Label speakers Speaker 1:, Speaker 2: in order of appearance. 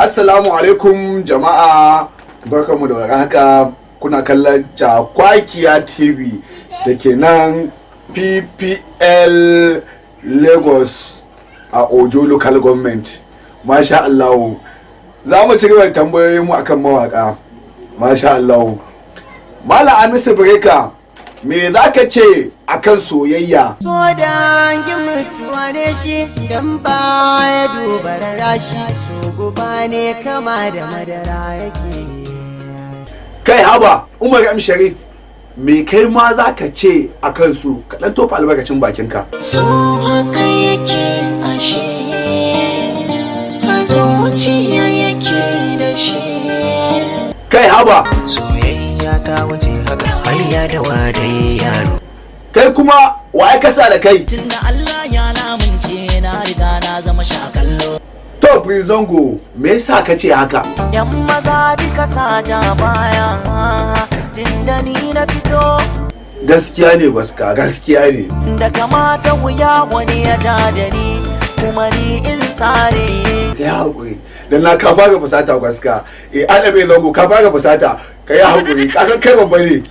Speaker 1: Assalamu alaikum jama'a, barkanmu da warhaka. Kuna kallon Jakwakiya TV da ke nan PPL Lagos a Ojo Local Government. Masha Allah. Za mu ci gaba da tambayoyin mu akan mawaka. Masha Allah. Malam Hamisu Breaker, me za ka ce akan soyayya?
Speaker 2: So da mutuwa ne shi dan ba ya duba rashi, so guba ne kama da madara yake.
Speaker 1: Kai haba, Umar M Sharif, me kai ma za ka ce akan su? Ka dan tofa albarkacin bakinka.
Speaker 3: So haka yake ashe, a zuciya yake da shi.
Speaker 1: Kai haba,
Speaker 3: Soyayya ta wuce haka har ya dawa da yaro.
Speaker 1: kai kuma waye kasa da kai?
Speaker 4: Tunda Allah ya lamunce na riga na zama shakallo.
Speaker 1: To Prinzongo, me yasa ka ce haka?
Speaker 4: Yan maza duka saja baya, tunda ni na fito.
Speaker 1: Gaskiya ne Baska, gaskiya ne.
Speaker 4: Da kamata wuya wani ya ja da ni, kuma ni in sare.
Speaker 1: Ka yi haƙuri, dan na ka fara fusata Baska. Ana mai zango ka fara fusata, ka yi haƙuri, ka san kai babba ne.